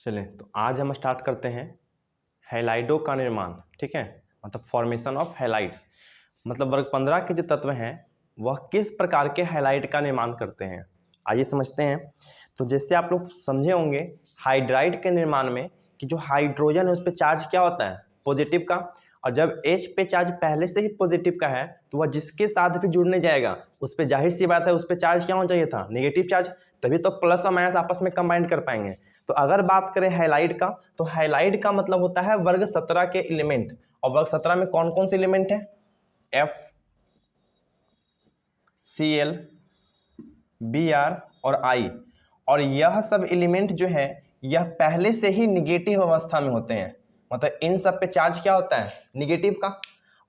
चलिए तो आज हम स्टार्ट करते हैं हैलाइडों का निर्माण। ठीक है, मतलब फॉर्मेशन ऑफ हैलाइड्स, मतलब वर्ग 15 के जो तत्व हैं वह किस प्रकार के हैलाइड का निर्माण करते हैं। आइए समझते हैं। तो जैसे आप लोग समझे होंगे हाइड्राइड के निर्माण में कि जो हाइड्रोजन है उस पर चार्ज क्या होता है, पॉजिटिव का, और जब H पे चार्ज पहले से ही पॉजिटिव का है तो वह जिसके साथ भी जुड़ने जाएगा उस पर जाहिर सी बात है उस पर चार्ज क्या होना चाहिए था, नेगेटिव चार्ज, तभी तो प्लस और माइनस आपस में कंबाइन कर पाएंगे। तो अगर बात करें हैलाइड का, तो हैलाइड का मतलब होता है वर्ग 17 के एलिमेंट, और वर्ग 17 में कौन कौन से एलिमेंट हैं, F, Cl, Br और I, और यह सब एलिमेंट जो है यह पहले से ही निगेटिव अवस्था में होते हैं, मतलब इन सब पे चार्ज क्या होता है, निगेटिव का।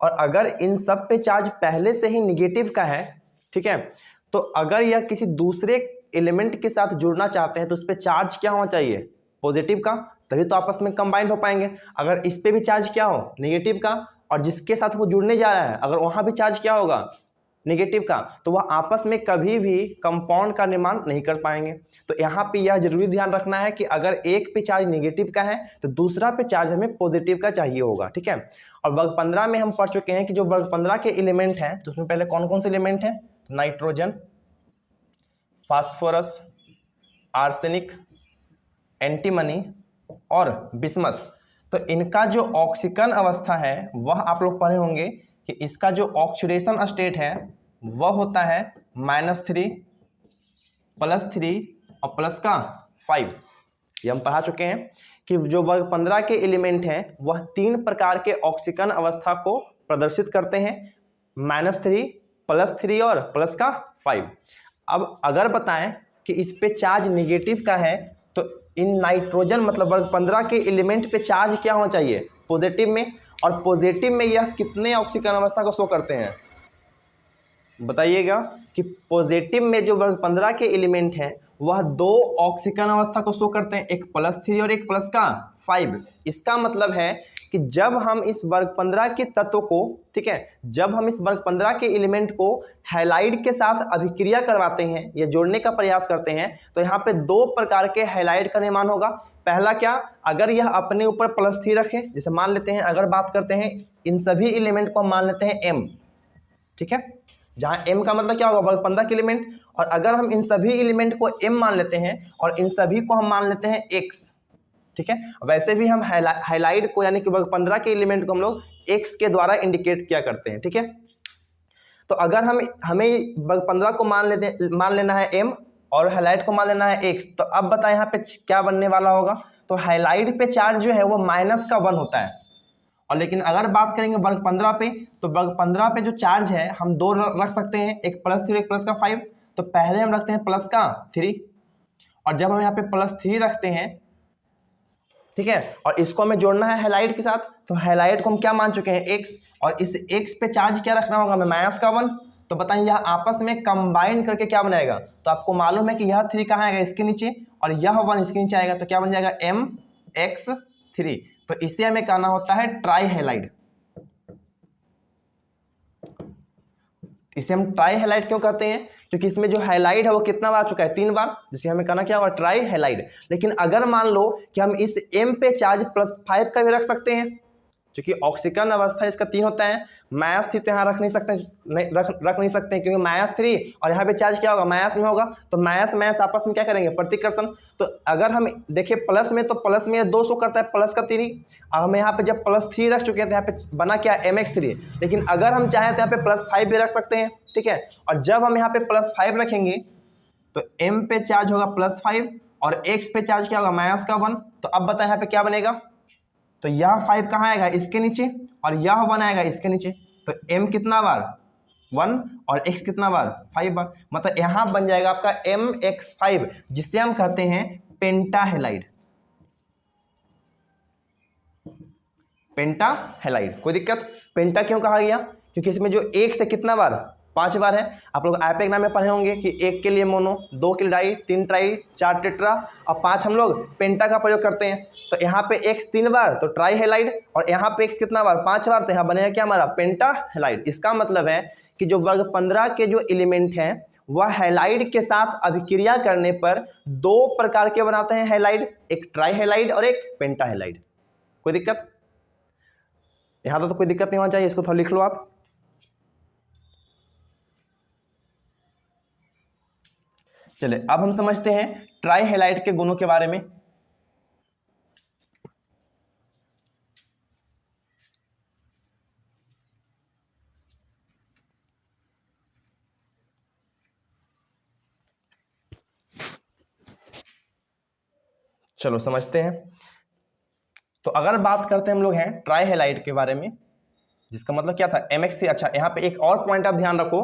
और अगर इन सब पे चार्ज पहले से ही निगेटिव का है, ठीक है, तो अगर यह किसी दूसरे एलिमेंट के साथ जुड़ना चाहते हैं तो उस पर चार्ज क्या होना चाहिए, पॉजिटिव का, तभी तो आपस में कंबाइंड हो पाएंगे। अगर इस पे भी चार्ज क्या हो, नेगेटिव का, और जिसके साथ वो जुड़ने जा रहा है अगर वहां भी चार्ज क्या होगा, नेगेटिव का, तो वह आपस में कभी भी कंपाउंड का निर्माण नहीं कर पाएंगे। तो यहाँ पे यह जरूरी ध्यान रखना है कि अगर एक पे चार्ज नेगेटिव का है तो दूसरा पे चार्ज हमें पॉजिटिव का चाहिए होगा। ठीक है, और वर्ग 15 में हम पढ़ चुके हैं कि जो वर्ग 15 के एलिमेंट हैं तो उसमें पहले कौन कौन से एलिमेंट हैं, नाइट्रोजन, फास्फोरस, आर्सेनिक, एंटीमनी और बिस्मथ। तो इनका जो ऑक्सीकरण अवस्था है वह आप लोग पढ़े होंगे कि इसका जो ऑक्सीडेशन स्टेट है वह होता है -3, +3 और प्लस का 5। ये हम पढ़ा चुके हैं कि जो वर्ग 15 के एलिमेंट हैं वह 3 प्रकार के ऑक्सीकरण अवस्था को प्रदर्शित करते हैं, -3, +3 और प्लस का 5। अब अगर बताएं कि इस पे चार्ज निगेटिव का है तो इन नाइट्रोजन मतलब वर्ग 15 के एलिमेंट पे चार्ज क्या होना चाहिए, पॉजिटिव में, और पॉजिटिव में यह कितने ऑक्सीकरण अवस्था को शो करते हैं, बताइएगा कि पॉजिटिव में जो वर्ग 15 के एलिमेंट हैं वह 2 ऑक्सीकरण अवस्था को शो करते हैं, एक +3 और एक प्लस का 5। इसका मतलब है कि जब हम इस वर्ग 15 के तत्व को, ठीक है, जब हम इस वर्ग 15 के एलिमेंट को हैलाइड के साथ अभिक्रिया करवाते हैं या जोड़ने का प्रयास करते हैं तो यहाँ पे 2 प्रकार के हैलाइड का निर्माण होगा। पहला क्या, अगर यह अपने ऊपर +3 रखें, जैसे मान लेते हैं, अगर बात करते हैं इन सभी एलिमेंट को हम मान लेते हैं M, ठीक है, जहाँ M का मतलब क्या होगा, वर्ग 15 के एलिमेंट, और अगर हम इन सभी एलिमेंट को M मान लेते हैं और इन सभी को हम मान लेते हैं X, ठीक है, वैसे भी हम हाइलाइड को यानी कि वर्ग 15 के एलिमेंट को हम लोग X के द्वारा इंडिकेट किया करते हैं। ठीक है, तो अगर हमें वर्ग 15 को मान लेना है M और हाइलाइड को मान लेना है X, तो अब बताएं यहाँ पे क्या बनने वाला होगा, तो हाइलाइड पे चार्ज जो है वो -1 होता है, और लेकिन अगर बात करेंगे वर्ग 15 पे तो वर्ग 15 पे जो चार्ज है हम 2 रख सकते हैं, एक +3 एक प्लस का 5। तो पहले हम रखते हैं प्लस का 3, और जब हम यहाँ पे +3 रखते हैं, ठीक है, और इसको हमें जोड़ना है हैलाइड के साथ, तो हैलाइड को हम क्या मान चुके हैं, X, और इस X पे चार्ज क्या रखना होगा हमें, -1। तो बताइए यह आपस में कंबाइन करके क्या बनाएगा, तो आपको मालूम है कि यह 3 कहाँ आएगा, इसके नीचे, और यह 1 इसके नीचे आएगा, तो क्या बन जाएगा MX3। तो इसे हमें कहना होता है ट्राई हैलाइड। इसे हम ट्राई हैलाइड क्यों कहते हैं, क्योंकि इसमें जो हैलाइड है वो कितना बार आ चुका है, 3 बार, जिसे हमें कहना क्या होगा, ट्राई हैलाइड। लेकिन अगर मान लो कि हम इस M पे चार्ज +5 का भी रख सकते हैं, क्योंकि ऑक्सीकरण अवस्था इसका 3 होता है, -3 तो यहाँ रख नहीं सकते क्योंकि -3 और यहाँ पे चार्ज क्या होगा, माइनस में होगा, तो माइनस आपस में क्या करेंगे, प्रतिकर्षण। तो अगर हम देखिए प्लस में, तो प्लस में 2 शो करता है, प्लस का 3 ही, अब हम यहाँ पे जब +3 रख चुके हैं तो यहाँ पे बना क्या, MX3। लेकिन अगर हम चाहें तो यहाँ पे +5 भी रख सकते हैं, ठीक है, और जब हम यहाँ पे +5 रखेंगे तो M पे चार्ज होगा +5 और X पे चार्ज क्या होगा, -1। तो अब बताएं यहाँ पे क्या बनेगा, तो यह 5 कहाँ आएगा, इसके नीचे, और यह 1 आएगा इसके नीचे, तो M कितना बार, 1, और X कितना बार, 5 बार, मतलब यहां बन जाएगा आपका MX5, जिसे हम कहते हैं पेंटा हैलाइड। पेंटा हैलाइड, कोई दिक्कत, पेंटा क्यों कहा गया, क्योंकि इसमें जो 1 से कितना बार, 5 बार है। आप लोग आइपैक में पढ़े होंगे कि 1 के लिए मोनो, 2 के लिए डाई, 3 ट्राई, 4 टेट्रा और 5 हम लोग पेंटा का प्रयोग करते हैं। तो यहाँ पे X 3 बार तो ट्राई हैलाइड, और यहाँ पे X कितना बार, 5 बार, तो यहाँ बनेगा क्या हमारा पेंटा हैलाइड। इसका मतलब है कि जो वर्ग 15 के जो एलिमेंट हैं वह हैलाइड के साथ अभिक्रिया करने पर दो प्रकार के बनाते हैं हैलाइड, एक ट्राई हैलाइड और एक पेंटा हैलाइड। कोई दिक्कत? यहां तो कोई दिक्कत नहीं होना चाहिए, इसको थोड़ा लिख लो आप। चलिए अब हम समझते हैं ट्राई हैलाइड के गुणों के बारे में। चलो समझते हैं। तो अगर बात करते हैं हम लोग हैं ट्राई हैलाइड के बारे में, जिसका मतलब क्या था MHC। अच्छा, यहाँ पे एक और पॉइंट आप ध्यान रखो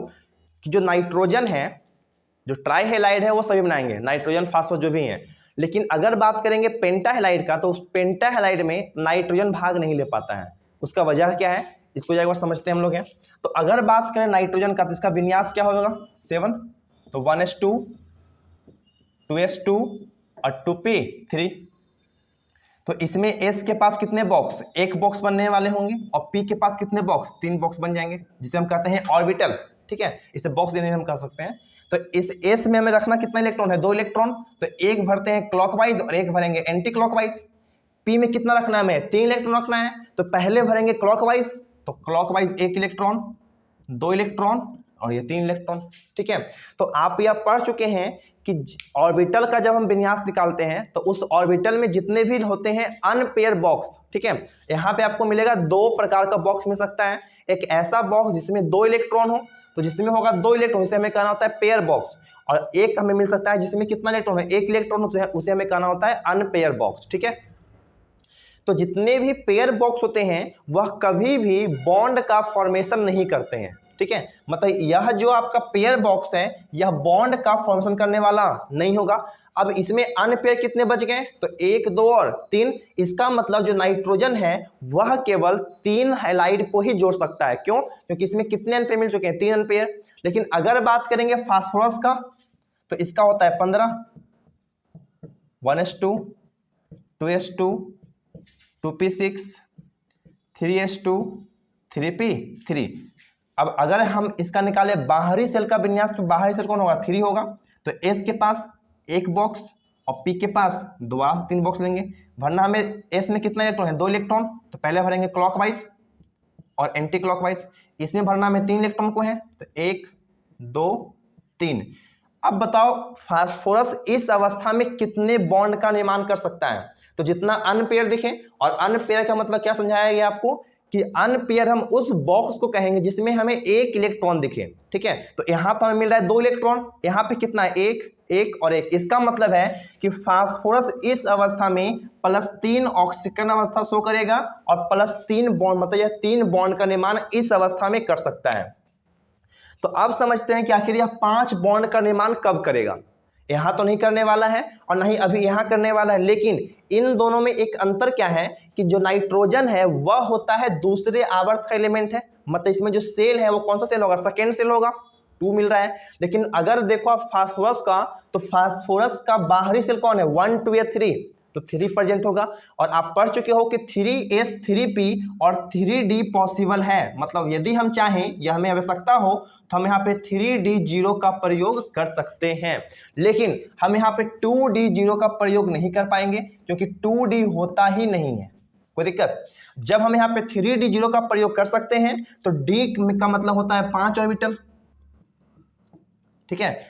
कि जो नाइट्रोजन है, जो ट्राई हैलाइड है वो सभी बनाएंगे, नाइट्रोजन फास्फोरस जो भी हैं। लेकिन अगर बात करेंगे पेंटा हैलाइड का, तो उस पेंटा हैलाइड में नाइट्रोजन भाग नहीं ले पाता है। उसका वजह क्या है, इसको एक बार समझते हैं हम लोग हैं। तो अगर बात करें नाइट्रोजन का, तो इसका विन्यास क्या होगा 7, तो 1s2 2s2 और 2p3। तो इसमें S के पास कितने बॉक्स, एक बॉक्स बनने वाले होंगे, और P के पास कितने बॉक्स, 3 बॉक्स बन जाएंगे, जिसे हम कहते हैं ऑर्बिटल। ठीक है, इसे बॉक्स देने हम कह सकते हैं। तो इस S में हमें रखना कितना इलेक्ट्रॉन है, 2 इलेक्ट्रॉन। तो एक भरते हैं क्लॉकवाइज और एक भरेंगे एंटी क्लॉकवाइज। P में कितना रखना है, हमें 3 इलेक्ट्रॉन रखना है। तो पहले भरेंगे क्लॉकवाइज, तो क्लॉकवाइज 1 इलेक्ट्रॉन, 2 इलेक्ट्रॉन और ये 3 इलेक्ट्रॉन। ठीक है, तो आप यह पढ़ चुके हैं कि ऑर्बिटल का जब हम विन्यास निकालते हैं तो उस ऑर्बिटल में जितने भी होते हैं अनपेयर बॉक्स, ठीक है, यहाँ पे आपको मिलेगा 2 प्रकार का बॉक्स मिल सकता है। एक ऐसा बॉक्स जिसमें 2 इलेक्ट्रॉन हो, तो जिसमें होगा 2 इलेक्ट्रॉन, इसे हमें कहना होता है पेयर बॉक्स। और एक हमें मिल सकता है जिसमें कितना इलेक्ट्रॉन है, 1 इलेक्ट्रॉन, उसे हमें कहना होता है अनपेयर बॉक्स। ठीक है, तो जितने भी पेयर बॉक्स होते हैं वह कभी भी बॉन्ड का फॉर्मेशन नहीं करते हैं। ठीक है, मतलब यह जो आपका पेयर बॉक्स है यह बॉन्ड का फॉर्मेशन करने वाला नहीं होगा। अब इसमें अनपेयर कितने बच गए, तो 1 2 और 3। इसका मतलब जो नाइट्रोजन है वह केवल 3 हैलाइड को ही जोड़ सकता है। क्यों? क्योंकि इसमें कितने अनपेयर मिल चुके हैं, 3 अनपेयर। लेकिन अगर बात करेंगे फास्फोरस का, तो इसका होता है 15, 1s2 2s2 2p6 3s2 3p3। अब अगर हम इसका निकाले बाहरी सेल का विन्यास, तो बाहरी सेल कौन होगा, 3 होगा। तो S के पास 1 बॉक्स और P के पास 2 से 3 बॉक्स लेंगे। भरना हमें S में कितना इलेक्ट्रॉन है, 2 इलेक्ट्रॉन। तो पहले भरेंगे क्लॉकवाइज और एंटी क्लॉकवाइज। इसमें भरना हमें 3 इलेक्ट्रॉन को है, तो 1 2 3। अब बताओ फास्फोरस इस अवस्था में कितने बॉन्ड का निर्माण कर सकता है। तो जितना अनपेयर दिखे, और अनपेयर का मतलब क्या समझाया गया आपको कि अनपेयर हम उस बॉक्स को कहेंगे जिसमें हमें 1 इलेक्ट्रॉन दिखे। ठीक है, तो यहां तो हमें मिल रहा है 2 इलेक्ट्रॉन, यहां पे कितना है, 1 1 और 1। इसका मतलब है कि फास्फोरस इस अवस्था में +3 ऑक्सीकरण अवस्था शो करेगा और +3 बॉन्ड, मतलब यह 3 बॉन्ड का निर्माण इस अवस्था में कर सकता है। तो अब समझते हैं कि आखिर यह 5 बॉन्ड का निर्माण कब करेगा। यहां तो नहीं करने वाला है और नहीं अभी यहां करने वाला है, लेकिन इन दोनों में एक अंतर क्या है कि जो नाइट्रोजन है वह होता है दूसरे आवर्त का एलिमेंट है। मतलब इसमें जो सेल है वो कौन सा सेल होगा, सेकेंड सेल होगा, 2 मिल रहा है। लेकिन अगर देखो आप फास्फोरस का, तो फास्फोरस का बाहरी सेल कौन है, 1 2 या 3, तो 3 प्रेजेंट होगा। और आप पढ़ चुके हो कि 3s 3p और 3d पॉसिबल है। मतलब यदि हम चाहें या हमें आवश्यकता हो तो हम यहाँ पे 3d0 का प्रयोग कर सकते हैं, लेकिन हम यहाँ पे 2d0 का प्रयोग नहीं कर पाएंगे क्योंकि 2d होता ही नहीं है। कोई दिक्कत? जब हम यहाँ पे 3d0 का प्रयोग कर सकते हैं तो d का मतलब होता है 5 ऑर्बिटल। ठीक है,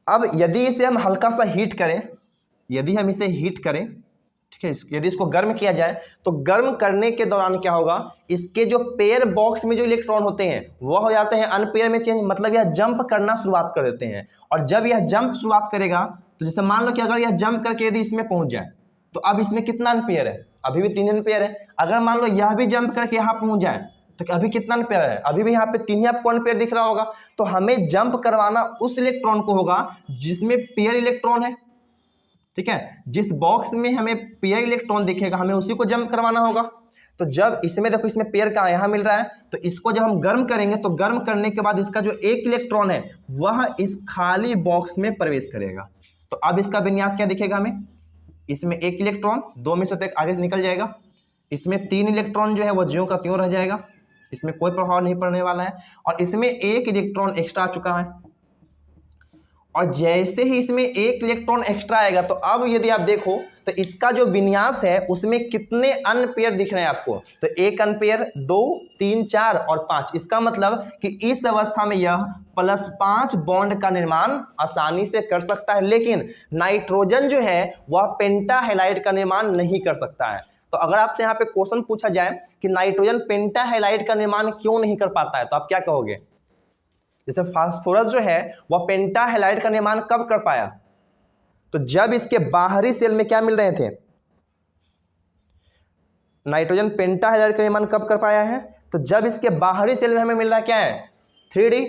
अब यदि इसे हम हल्का सा हीट करें, यदि हम इसे हीट करें, ठीक है, यदि इसको गर्म किया जाए, तो गर्म करने के दौरान क्या होगा, इसके जो पेयर बॉक्स में जो इलेक्ट्रॉन होते हैं वह हो जाते हैं अनपेयर में चेंज। मतलब यह जंप करना शुरुआत कर देते हैं। और जब यह जंप शुरुआत करेगा, तो जैसे मान लो कि अगर यह जंप करके यदि इसमें पहुंच जाए, तो अब इसमें कितना अनपेयर है, अभी भी 3 अनपेयर है। अगर मान लो यह भी जंप करके यहाँ पहुंच जाए, तो अभी कितना अनपेयर है, अभी भी यहाँ पे 3 ही आपको अनपेयर दिख रहा होगा। तो हमें जंप करवाना उस इलेक्ट्रॉन को होगा जिसमें पेयर इलेक्ट्रॉन है। ठीक है, जिस बॉक्स में हमें पेयर इलेक्ट्रॉन दिखेगा हमें उसी को जंप करवाना होगा। तो जब इसमें देखो, इसमें पेयर का यहाँ मिल रहा है, तो इसको जब हम गर्म करेंगे तो गर्म करने के बाद इसका जो 1 इलेक्ट्रॉन है वह इस खाली बॉक्स में प्रवेश करेगा। तो अब इसका विन्यास क्या दिखेगा हमें, इसमें 1 इलेक्ट्रॉन, 2 में से तो 1 आगे से निकल जाएगा। इसमें 3 इलेक्ट्रॉन जो है वो ज्यों का त्यों रह जाएगा, इसमें कोई प्रभाव नहीं पड़ने वाला है। और इसमें 1 इलेक्ट्रॉन एक्स्ट्रा आ चुका है। और जैसे ही इसमें एक इलेक्ट्रॉन एक्स्ट्रा आएगा तो अब यदि आप देखो तो इसका जो विन्यास है उसमें कितने अनपेयर दिख रहे हैं आपको, तो एक अनपेयर, 2, 3, 4 और 5। इसका मतलब कि इस अवस्था में यह +5 बॉन्ड का निर्माण आसानी से कर सकता है, लेकिन नाइट्रोजन जो है वह पेंटाहेलाइड का निर्माण नहीं कर सकता है। तो अगर आपसे यहाँ पे क्वेश्चन पूछा जाए कि नाइट्रोजन पेंटाहेलाइड का निर्माण क्यों नहीं कर पाता है, तो आप क्या कहोगे? जैसे फास्फोरस जो है वह पेंटाहेलाइड का निर्माण कब कर पाया? तो जब इसके बाहरी सेल में क्या मिल रहे थे? नाइट्रोजन पेंटाहेलाइड का निर्माण कब कर पाया है? तो जब इसके बाहरी सेल में हमें मिल रहा है क्या है? 3D।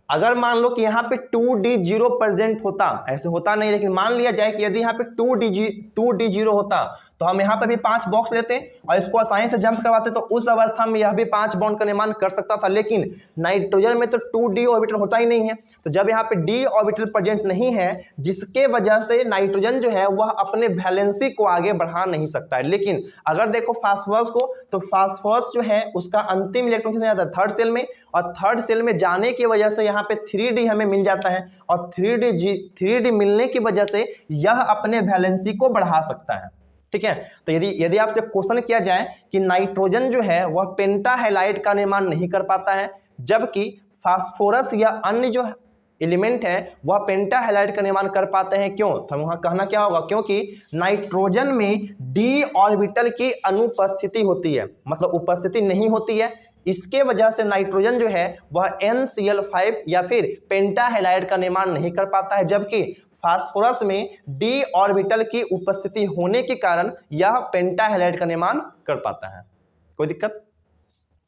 अगर मान लो कि यहाँ पे 2D0 प्रेजेंट होता, ऐसे होता नहीं, लेकिन मान लिया जाए कि यदि यहाँ पे 2D0 होता तो हम यहाँ पे भी 5 बॉक्स लेते और इसको आसानी से जंप करवाते, तो उस अवस्था में यह भी 5 बॉन्ड का निर्माण कर सकता था। लेकिन नाइट्रोजन में तो 2D ऑर्बिटल होता ही नहीं है, तो जब यहाँ पे D ऑर्बिटल प्रेजेंट नहीं है, जिसके वजह से नाइट्रोजन जो है वह अपने वैलेंसी को आगे बढ़ा नहीं सकता है। लेकिन अगर देखो फास्फोरस को, तो फास्फोरस जो है उसका अंतिम इलेक्ट्रॉन कितना जाता है? 3rd सेल में, और 3rd सेल में जाने की वजह से यहाँ पे 3D हमें मिल जाता है, और 3D मिलने की वजह से यह अपने वैलेंसी को बढ़ा सकता है। ठीक है, तो यदि आपसे क्वेश्चन किया जाए कि नाइट्रोजन जो है वह पेंटाहेलाइड का निर्माण नहीं कर पाता है, जबकि फास्फोरस या अन्य जो एलिमेंट है वह पेंटाहेलाइड का निर्माण कर पाते हैं, क्यों? तो वहां कहना क्या होगा? क्योंकि नाइट्रोजन में D ऑर्बिटल की अनुपस्थिति होती है, मतलब उपस्थिति नहीं होती है। इसके वजह से नाइट्रोजन जो है वह NCl5 या फिर पेंटाहेलाइड का निर्माण नहीं कर पाता है, जबकि फास्फोरस में D ऑर्बिटल की उपस्थिति होने के कारण यह पेंटाहेलाइड का निर्माण कर पाता है। कोई दिक्कत?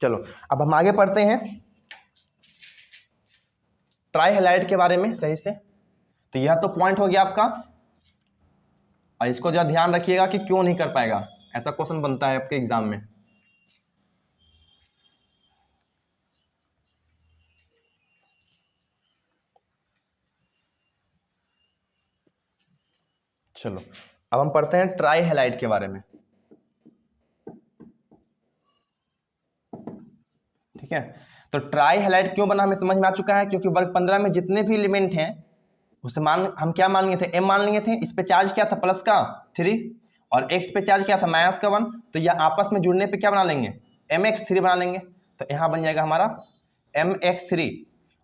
चलो अब हम आगे पढ़ते हैं ट्राइहेलाइड के बारे में सही से। तो यह तो पॉइंट हो गया आपका, और इसको जरा ध्यान रखिएगा कि क्यों नहीं कर पाएगा, ऐसा क्वेश्चन बनता है आपके एग्जाम में। चलो अब हम पढ़ते हैं ट्राइहेलाइड के बारे में। ठीक है, तो ट्राइहेलाइड क्यों बना हमें समझ में आ चुका है, क्योंकि वर्ग 15 में जितने भी एलिमेंट हैं उसे हम क्या मान लिए थे? m मान लिए थे। इस पे चार्ज क्या था? प्लस का 3, और x पे चार्ज क्या था? माइनस का 1। तो यह आपस में जुड़ने पे क्या बना लेंगे? mx3 बना लेंगे। तो यहाँ बन जाएगा हमारा mx3,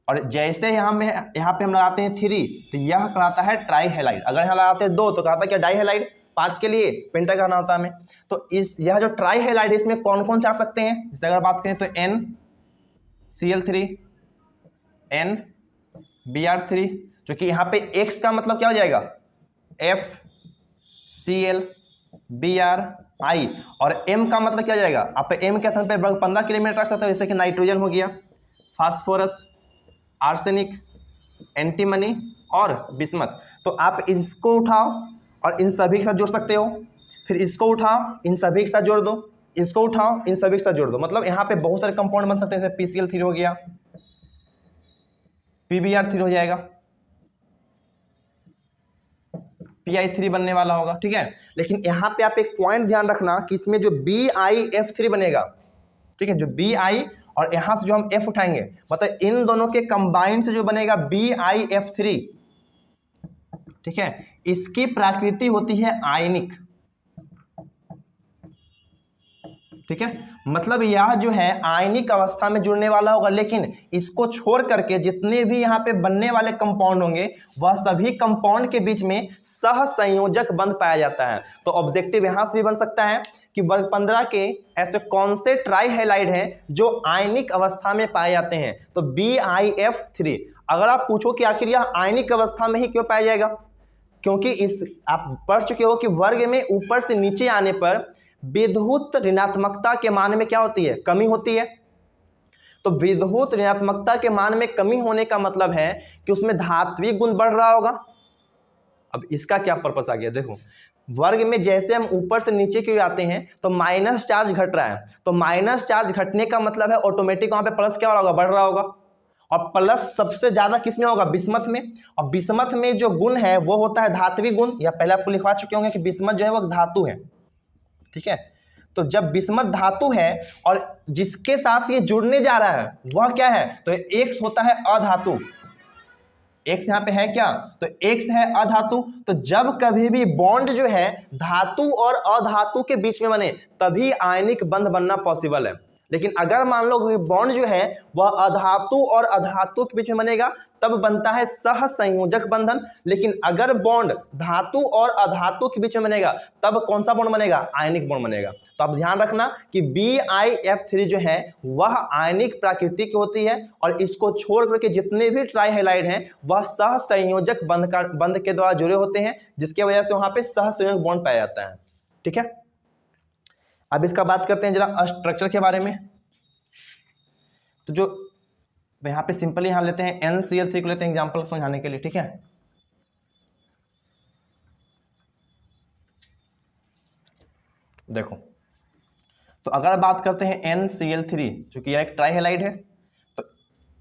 और जैसे यहाँ पे हम लगाते हैं 3, तो यह कहलाता है ट्राइहेलाइड। अगर यहाँ लगाते हैं 2 तो कहता है क्या? डाइहेलाइड। 5 के लिए पेंटा कहना होता है हमें। तो यह जो ट्राइहेलाइड इसमें कौन कौन से आ सकते हैं? जैसे अगर बात करें तो NCl3, NBr3, जो कि यहाँ पे X का मतलब क्या हो जाएगा? FCl Bri, और M का मतलब क्या हो जाएगा? आप M के स्थान पे वर्ग 15 के लिए रख सकते हो, जैसे कि नाइट्रोजन हो गया, फास्फोरस, आर्सेनिक, एंटीमनी और बिस्मथ। तो आप इसको उठाओ और इन सभी के साथ जोड़ सकते हो, फिर इसको उठाओ इन सभी के साथ जोड़ दो, इसको उठाओ इन सभी के साथ जोड़ दो। मतलब यहाँ पे बहुत सारे कंपाउंड बन सकते हैं, जैसे PCl3 हो गया, PBr3 हो जाएगा, PI3 बनने वाला होगा। ठीक है, लेकिन यहाँ पे आप एक पॉइंट ध्यान रखना कि इसमें जो BiF3 बनेगा, ठीक है, जो Bi और यहां से जो हम F उठाएंगे, मतलब इन दोनों के कंबाइन से जो बनेगा BiF3, ठीक है, इसकी प्रकृति होती है आयनिक। ठीक है, मतलब यह जो है आयनिक अवस्था में जुड़ने वाला होगा, लेकिन इसको छोड़ करके जितने भी यहाँ पे बनने वाले कंपाउंड होंगे वह सभी कंपाउंड के बीच में सहसंयोजक बंध पाया जाता है। तो ऑब्जेक्टिव यहां से भी बन सकता है कि वर्ग 15 के ऐसे कौन से ट्राइहेलाइड हैं जो आयनिक अवस्था में पाए जाते हैं? तो BiF3। अगर आप पूछो कि आखिर यह आयनिक अवस्था में ही क्यों पाया जाएगा, क्योंकि आप पढ़ चुके हो कि वर्ग में ऊपर से नीचे आने पर विद्युत ऋणात्मकता के मान में क्या होती है? कमी होती है। तो विद्युत ऋणात्मकता के मान में कमी होने का मतलब है कि उसमें धात्विक गुण बढ़ रहा होगा। अब इसका क्या पर्पस आ गया? देखो, वर्ग में जैसे हम ऊपर से नीचे की ओर आते हैं तो माइनस चार्ज घट रहा है, तो माइनस चार्ज घटने का मतलब है ऑटोमेटिक वहां पे प्लस क्या होगा? बढ़ रहा होगा। और प्लस सबसे ज्यादा किसमें होगा? बिस्मथ में। और बिस्मथ में जो गुण है वो होता है धात्विक गुण, या पहले आपको लिखवा चुके होंगे कि बिस्मथ जो है वो धातु है। ठीक है, तो जब बिस्मथ धातु है और जिसके साथ ये जुड़ने जा रहा है वह क्या है? तो X होता है अधातु। X यहाँ पे है क्या, तो X है अधातु। तो जब कभी भी बॉन्ड जो है धातु और अधातु के बीच में बने तभी आयनिक बंध बनना पॉसिबल है। लेकिन अगर मान लो बॉन्ड जो है वह अधातु और अधातु के बीच में बनेगा तब बनता है सहसंयोजक बंधन। लेकिन अगर बॉन्ड धातु और अधातु के बीच में बनेगा तब कौन सा बॉन्ड बनेगा, आयनिक बॉन्ड बनेगा। तो आप ध्यान रखना कि BiF3 जो है वह आयनिक प्रकृति की होती है और इसको छोड़ करके जितने भी ट्राइहैलाइड हैं वह सहसंयोजक बंध के द्वारा जुड़े होते हैं, जिसकी वजह से वहां पे सहसंयोजक बॉन्ड पाया जाता है। ठीक है, अब इसका बात करते हैं जरा स्ट्रक्चर के बारे में। तो जो यहाँ पे सिंपली यहाँ लेते हैं NCl3 को लेते हैं एग्जांपल समझाने के लिए। ठीक है, देखो तो अगर बात करते हैं NCl3 जो कि यह एक ट्राइहैलाइड है, तो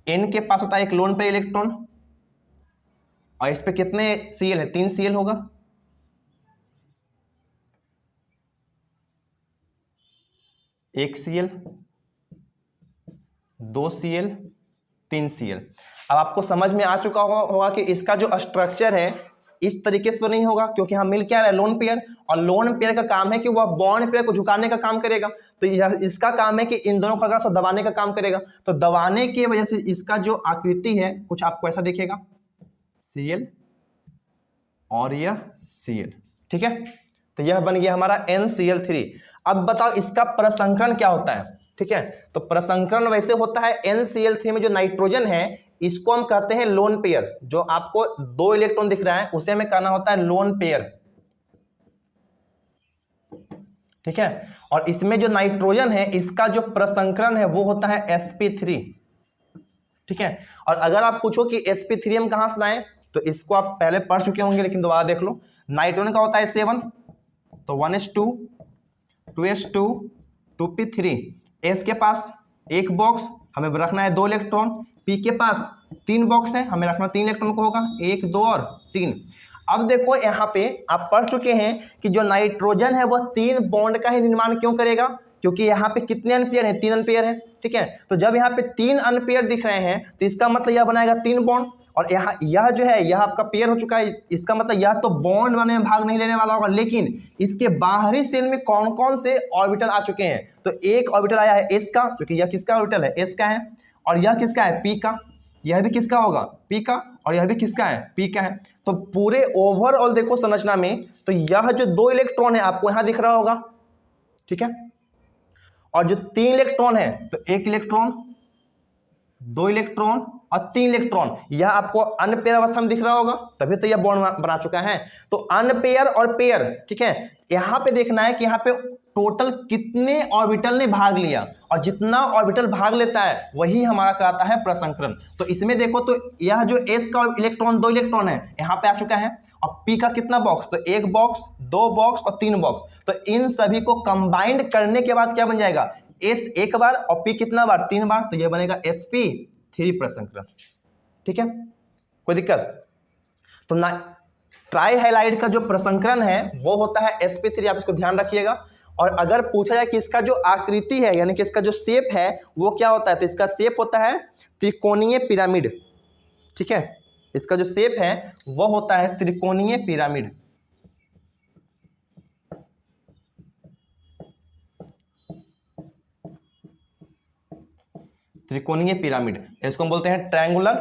N के पास होता है एक लोन पेयर इलेक्ट्रॉन और इस पे कितने Cl है, 3 Cl होगा। एक Cl, 2 Cl, 3 Cl। अब आपको समझ में आ चुका होगा कि इसका जो स्ट्रक्चर है इस तरीके से तो नहीं होगा, क्योंकि हम मिल क्या रहा है, लोन पेयर, और लोन पेयर का काम है कि वह बॉन्ड पेयर को झुकाने का काम करेगा। तो यह इसका काम है कि इन दोनों का दबाने का काम करेगा। तो दबाने की वजह से इसका जो आकृति है कुछ आपको ऐसा दिखेगा, Cl और यह Cl। ठीक है, तो यह बन गया हमारा NCl3। अब बताओ इसका प्रसंकरण क्या होता है। ठीक है, तो प्रसंकरण वैसे होता है NCl3 में जो नाइट्रोजन है इसको हम कहते हैं लोन पेयर। जो आपको 2 इलेक्ट्रॉन दिख रहा है उसे हमें कहना होता है लोन पेयर। ठीक है, और इसमें जो नाइट्रोजन है इसका जो प्रसंकरण है वो होता है sp3। ठीक है, और अगर आप पूछो कि sp3 हम कहां से लाएं तो इसको आप पहले पढ़ चुके होंगे, लेकिन दोबारा देख लो। नाइट्रोजन का होता है 7, तो 1s2, 2s2, 2p3। S के पास एक बॉक्स, हमें रखना है 2 इलेक्ट्रॉन। P के पास 3 बॉक्स है, हमें रखना 3 इलेक्ट्रॉन को होगा, 1, 2 और 3। अब देखो यहाँ पे आप पढ़ चुके हैं कि जो नाइट्रोजन है वह 3 बॉन्ड का ही निर्माण क्यों करेगा, क्योंकि यहाँ पे कितने अनपेयर है, 3 अनपेयर है। ठीक है, तो जब यहाँ पे 3 अनपेयर दिख रहे हैं तो इसका मतलब यह बनाएगा 3 बॉन्ड, और यहाँ यह जो है यह आपका पेयर हो चुका है। इसका मतलब यह तो बॉन्ड बनने में भाग नहीं लेने वाला होगा, लेकिन इसके बाहरी शेल में कौन कौन से ऑर्बिटल आ चुके हैं। तो एक ऑर्बिटल आया है S का, जो कि यह किसका ऑर्बिटल है, S का है, और यह किसका है, P का, यह भी किसका होगा, P का, और यह भी किसका है, P का है। तो पूरे ओवरऑल देखो संरचना में तो यह जो 2 इलेक्ट्रॉन है आपको यहां दिख रहा होगा। ठीक है, और जो 3 इलेक्ट्रॉन है तो 1 इलेक्ट्रॉन, 2 इलेक्ट्रॉन और 3 इलेक्ट्रॉन, यह आपको अनपेयर अवस्था में दिख रहा होगा, तभी तो यह बॉन्ड बना चुका है। तो अनपेयर और पेयर, ठीक है, यहां पे देखना है कि यहां पे टोटल कितने ऑर्बिटल ने भाग लिया, और जितना ऑर्बिटल भाग लेता है वही हमारा कहलाता है प्रसंकरण। तो इसमें देखो तो यह जो S का इलेक्ट्रॉन 2 इलेक्ट्रॉन है यहाँ पे आ चुका है, और P का कितना बॉक्स, तो 1 बॉक्स, 2 बॉक्स और 3 बॉक्स। तो इन सभी को कंबाइंड करने के बाद क्या बन जाएगा, S एक बार और P कितना बार, 3 बार, तो यह बनेगा sp3 प्रसंकरण। ठीक है, कोई दिक्कत। तो ना ट्राइहैलाइड का जो प्रसंकरण है वो होता है sp3, आप इसको ध्यान रखिएगा। और अगर पूछा जाए कि इसका जो आकृति है यानी कि इसका जो शेप है वो क्या होता है, तो इसका शेप होता है त्रिकोणीय पिरामिड। ठीक है, इसका जो शेप है वो होता है त्रिकोणीय पिरामिड। त्रिकोणीय पिरामिड, इसको हम बोलते हैं ट्रायंगुलर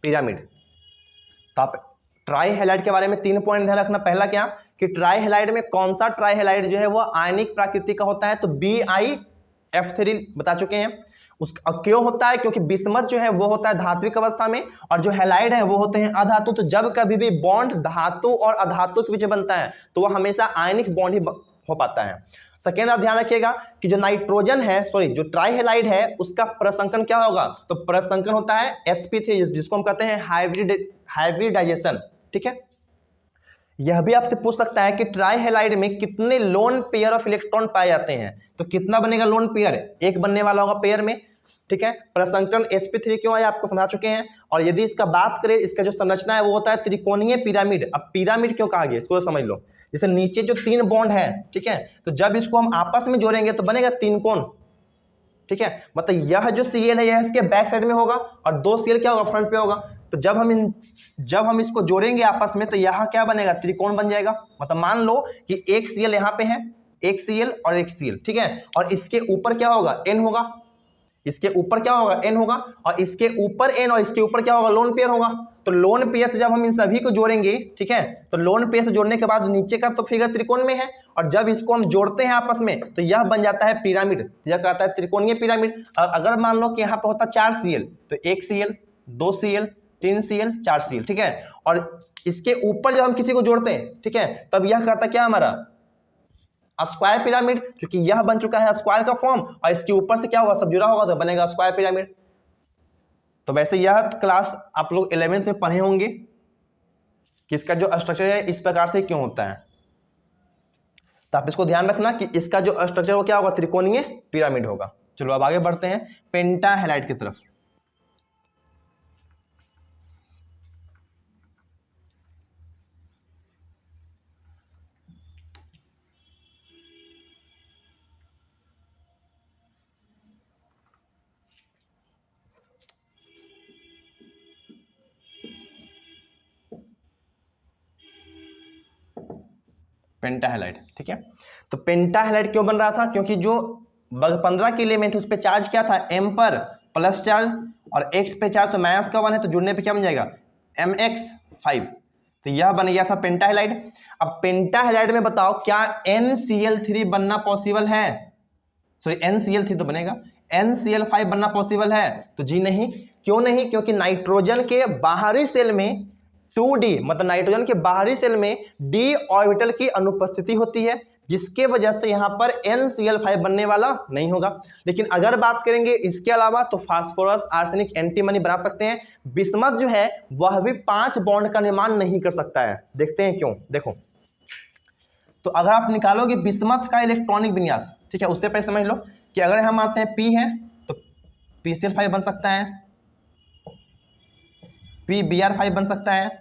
पिरामिड। तो आप ट्राइहैलाइड के बारे में 3 पॉइंट ध्यान रखना। पहला क्या कि ट्राइहैलाइड में कौन सा ट्राइहैलाइड जो है वो आयनिक प्रकृति का होता है, तो BiF3 बता चुके हैं। उसका क्यों होता है, क्योंकि बिस्मथ जो है वो होता है धात्विक अवस्था में और जो हैलाइड है वो होते हैं अधातु। तो जब कभी भी बॉन्ड धातु और अधातु के बीच बनता है तो वह हमेशा आयनिक बॉन्ड ही हो पाता है। सेकेंड आप ध्यान रखिएगा कि जो नाइट्रोजन है, जो ट्राइहैलाइड है उसका प्रसंकरण क्या होगा, तो प्रसंकरण होता है sp3, जिसको हम कहते हैं हाइब्रिडाइजेशन। ठीक है, यह भी आपसे पूछ सकता है कि ट्राइहैलाइड में कितने लोन पेयर ऑफ इलेक्ट्रॉन पाए जाते हैं, तो कितना बनेगा लोन पेयर, 1 बनने वाला होगा पेयर में। ठीक है, प्रसंकरण sp3 क्यों आया आपको समझा चुके हैं। और यदि इसका बात करें, इसका जो संरचना है वो होता है त्रिकोणीय पिरामिड। अब पिरामिड क्यों कहा गया इसको समझ लो। जैसे नीचे जो 3 बॉन्ड है, ठीक है, तो जब इसको हम आपस में जोड़ेंगे तो बनेगा 3 कोण। ठीक है, मतलब यह जो Cl है यह इसके बैक साइड में होगा और 2 Cl क्या होगा, फ्रंट पे होगा। तो जब हम इसको जोड़ेंगे आपस में तो यहाँ क्या बनेगा, त्रिकोण बन जाएगा। मतलब मान लो कि एक Cl यहाँ पे है, एक Cl और एक Cl, ठीक है, और इसके ऊपर क्या होगा, N होगा, इसके ऊपर क्या होगा, N होगा, और इसके ऊपर N और इसके ऊपर क्या होगा, लोन पेयर होगा। तो लोन पेयर से जब हम इन सभी को जोड़ेंगे, ठीक है, तो लोन पेयर से जोड़ने के बाद नीचे का तो फिगर त्रिकोण में है, और जब इसको हम जोड़ते हैं आपस में तो यह बन जाता है पिरामिड, यह कहता है त्रिकोणीय पिरामिड। और अगर मान लो कि यहाँ पे होता 4 Cl, तो 1 Cl, 2 Cl, 3 Cl, 4 Cl, ठीक है, और इसके ऊपर जब हम किसी को जोड़ते हैं, ठीक है, तब यह कहता क्या हमारा स्क्वायर पिरामिड, क्योंकि यह बन चुका है स्क्वायर का फॉर्म, और इसके ऊपर से क्या होगा, सब जुड़ा होगा तो बनेगा स्क्वायर पिरामिड। तो वैसे यह क्लास आप लोग 11th में पढ़े होंगे कि इसका जो स्ट्रक्चर है इस प्रकार से क्यों होता है। तो आप इसको ध्यान रखना कि इसका जो स्ट्रक्चर वो क्या होगा, त्रिकोणीय पिरामिड होगा। चलो अब आगे बढ़ते हैं पेंटाहेलाइड की तरफ। पेंटाहेलाइड, ठीक है, तो पेंटाहेलाइड क्यों बन रहा था, क्योंकि जो 15 के एलिमेंट उस पर चार्ज क्या था, m पर प्लस चार्ज और x पे चार्ज, तो माइनस का 1 है, तो जुड़ने पे क्या बन जाएगा, mx5, तो यह बन गया था पेंटाहेलाइड। अब पेंटाहेलाइड में बताओ क्या NCl3 बनना पॉसिबल है, सॉरी NCl3 तो बनेगा, NCl5 बनना पॉसिबल है, तो जी नहीं। क्यों नहीं, क्योंकि नाइट्रोजन के बाहरी सेल में 2d मतलब नाइट्रोजन के बाहरी सेल में d ऑर्बिटल की अनुपस्थिति होती है, जिसके वजह से यहां पर NCl5 बनने वाला नहीं होगा। लेकिन अगर बात करेंगे इसके अलावा तो फास्फोरस, आर्सेनिक, एंटीमनी बना सकते हैं। बिस्मथ जो है वह भी 5 बॉन्ड का निर्माण नहीं कर सकता है। देखते हैं क्यों, देखो, तो अगर आप निकालोगे बिस्मथ का इलेक्ट्रॉनिक विन्यास, ठीक है, उससे पहले समझ लो कि अगर हम मानते हैं P है तो PCl5 बन सकता है, PBr5 बन सकता है,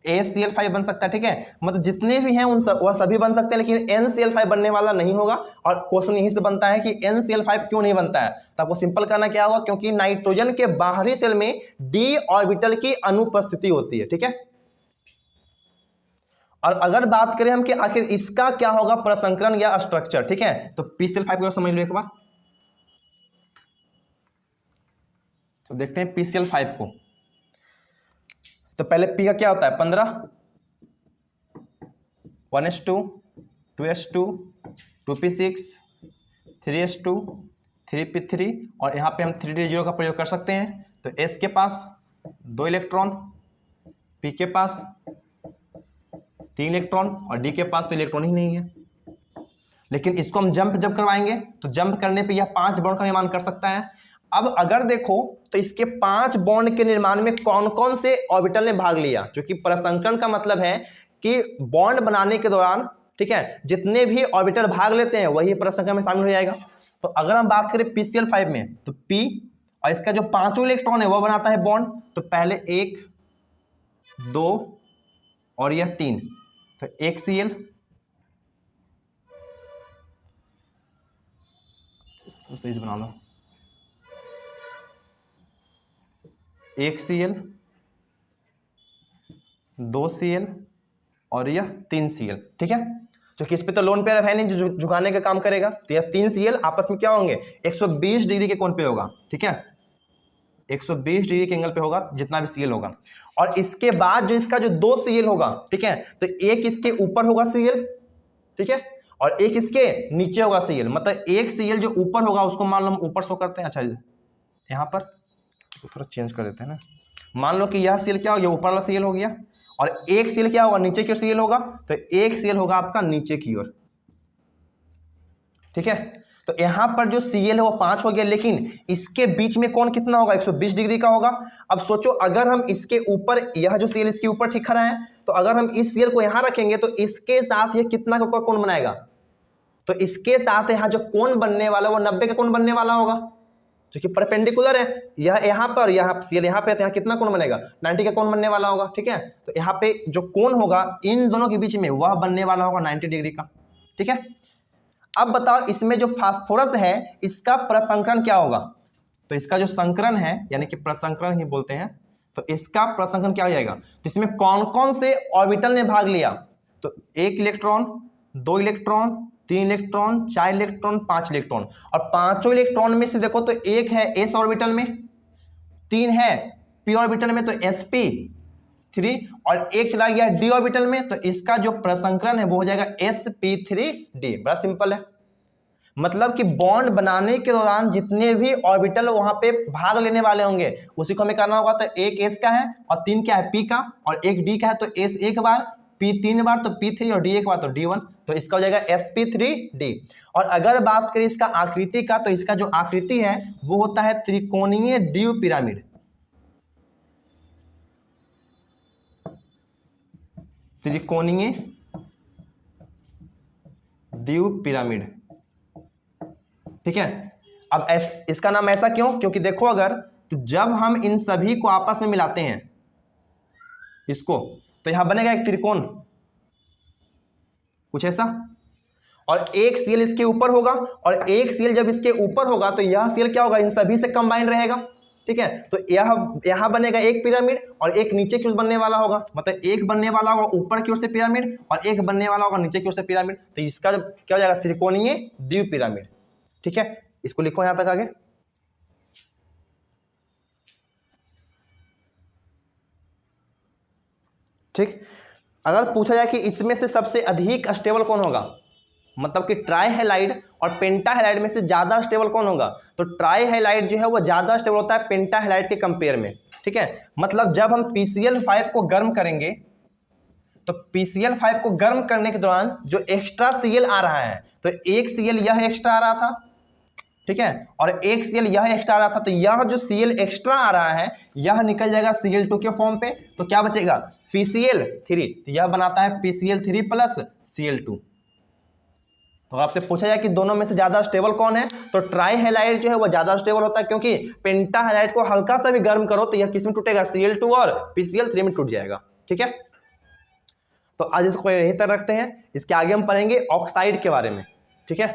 ACl5 बन सकता है, ठीक है, मतलब जितने भी हैं उन सब वह सभी बन सकते हैं, लेकिन NCl5 बनने वाला नहीं होगा। और क्वेश्चन यहीं से बनता है कि NCl5 क्यों नहीं बनता है, तो आपको सिंपल करना क्या होगा, क्योंकि नाइट्रोजन के बाहरी सेल में d ऑर्बिटल की अनुपस्थिति होती है, ठीक है। और अगर बात करें हम कि आखिर इसका क्या होगा प्रसंकरण या स्ट्रक्चर, ठीक है, तो PCl5 को समझ लो एक बार। तो देखते हैं PCl5 को, तो पहले P का क्या होता है 15, 1s2, 2s2, 2p6, 3s2, 3p3, और यहाँ पे हम 3d0 का प्रयोग कर सकते हैं। तो S के पास 2 इलेक्ट्रॉन, P के पास 3 इलेक्ट्रॉन और D के पास तो इलेक्ट्रॉन ही नहीं है। लेकिन इसको हम जंप जब करवाएंगे तो जंप करने पे यह 5 बॉन्ड का निर्माण कर सकता है। अब अगर देखो तो इसके 5 बॉन्ड के निर्माण में कौन कौन से ऑर्बिटल ने भाग लिया, क्योंकि प्रसंकरण का मतलब है कि बॉन्ड बनाने के दौरान, ठीक है, जितने भी ऑर्बिटल भाग लेते हैं वही प्रसंकरण में शामिल हो जाएगा। तो अगर हम बात करें PCl5 में तो P और इसका जो 5वां इलेक्ट्रॉन है वह बनाता है बॉन्ड। तो पहले 1, 2 और यह 3, तो 1 Cl, तो सही से बना लो, 1 Cl, 2 Cl और यह 3 Cl, ठीक है, क्योंकि इस पे तो लोन पेयर है नहीं जो झुकाने का काम करेगा। तो यह 3 Cl आपस में क्या होंगे, 120 डिग्री के कोण पे होगा, ठीक है, 120 डिग्री के एंगल पे होगा जितना भी Cl होगा। और इसके बाद जो इसका जो 2 Cl होगा, ठीक है, तो एक इसके ऊपर होगा Cl, ठीक है, और एक इसके नीचे होगा Cl। मतलब एक Cl जो ऊपर होगा उसको मान लो हम ऊपर शो करते हैं। अच्छा यहाँ पर तो थोड़ा चेंज कर देते हैं ना, मान लो कि यह Cl क्या हो गया, ऊपर वाला Cl हो गया, और एक Cl क्या होगा, नीचे की ओर Cl होगा, तो एक Cl होगा आपका नीचे की ओर, ठीक है। तो यहां पर जो Cl है वो 5 हो गया, लेकिन इसके बीच में कौन कितना होगा, 120 डिग्री का होगा। अब सोचो अगर हम इसके ऊपर, यह जो Cl इसके ऊपर ठीक खड़ा है, तो अगर हम इस Cl को यहां रखेंगे तो इसके साथ ये कितना का कोण बनाएगा, तो इसके साथ यहाँ जो कोण बनने वाला वो 90 का कोण बनने वाला होगा, जो कि परपेंडिकुलर है। यह यहाँ पर, यहाँ Cl यहाँ पे, तो यहाँ कितना कोण बनेगा, 90 का कोण बनने वाला होगा, ठीक है। तो यहाँ पे जो कोण होगा इन दोनों के बीच में वह बनने वाला होगा 90 डिग्री का, ठीक है। अब बताओ इसमें जो फास्फोरस है इसका प्रसंकरण क्या होगा, तो इसका जो संकरण है यानी कि प्रसंकरण ही बोलते हैं, तो इसका प्रसंकरण क्या हो जाएगा? तो इसमें कौन कौन से ऑर्बिटल ने भाग लिया? तो 1 electron, 2 electron, 3 electron, 4 electron, 5 electron. और पांचों इलेक्ट्रॉन में से देखो तो एक है एस ऑर्बिटल में, 3 है पी ऑर्बिटल में, तो sp3, और एक चला गया डी ऑर्बिटल में, तो इसका जो प्रसंकरण है वो हो जाएगा sp3d। बड़ा सिंपल है। मतलब कि बॉन्ड बनाने के दौरान जितने भी ऑर्बिटल वहां पे भाग लेने वाले होंगे उसी को हमें करना होगा। तो एक एस का है और 3 क्या है? पी का, और एक डी का है, तो एस एक बार, पी 3 बार, तो पी3, और डी एक बार, तो d1। तो इसका हो जाएगा sp3d। और अगर बात करें इसका आकृति का, तो इसका जो आकृति है वो होता है त्रिकोणीय ड्यू पिरामिड। त्रिकोणीय ड्यू पिरामिड, ठीक है। अब इसका नाम ऐसा क्यों? क्योंकि देखो अगर तो जब हम इन सभी को आपस में मिलाते हैं इसको, तो यहां बनेगा एक त्रिकोण कुछ ऐसा, और एक सीएल इसके ऊपर होगा, और एक सीएल जब इसके ऊपर होगा तो यह सीएल क्या होगा? इन सभी से कंबाइन रहेगा, ठीक है। तो यहां बनेगा एक पिरामिड, और एक नीचे की ओर बनने वाला होगा, मतलब एक बनने वाला होगा ऊपर की ओर से पिरामिड, और एक बनने वाला होगा नीचे की ओर से पिरामिड। तो इसका क्या हो जाएगा? त्रिकोणीय द्वि पिरामिड, ठीक है। इसको लिखो यहां तक आगे। ठीक। अगर पूछा जाए कि इसमें से सबसे अधिक स्टेबल कौन होगा, मतलब कि ट्राई हैलाइड और पेंटा हैलाइड में से ज्यादा स्टेबल कौन होगा, तो ट्राई हैलाइड जो है वो ज्यादा स्टेबल होता है पेंटा हैलाइड के कंपेयर में, ठीक है। मतलब जब हम PCl5 को गर्म करेंगे, तो PCl5 को गर्म करने के दौरान जो एक्स्ट्रा Cl आ रहा है, तो एक Cl यह एक्स्ट्रा आ रहा था, ठीक है, और एक Cl यह एक्स्ट्रा आ रहा था, तो यह जो Cl एक्स्ट्रा आ रहा है यह निकल जाएगा Cl2 के फॉर्म पे, तो क्या बचेगा? PCl3। तो यह बनाता है PCl3 प्लस Cl2। तो आपसे पूछा जाए कि दोनों में से ज्यादा स्टेबल कौन है, तो ट्राई हैलाइड जो है वो ज्यादा स्टेबल होता है, क्योंकि पेंटा हैलाइड को हल्का सा भी गर्म करो तो यह किस में टूटेगा? Cl2 और PCl3 में टूट जाएगा, ठीक है। तो आज इसको यहीं तक रखते हैं, इसके आगे हम पढ़ेंगे ऑक्साइड के बारे में, ठीक है।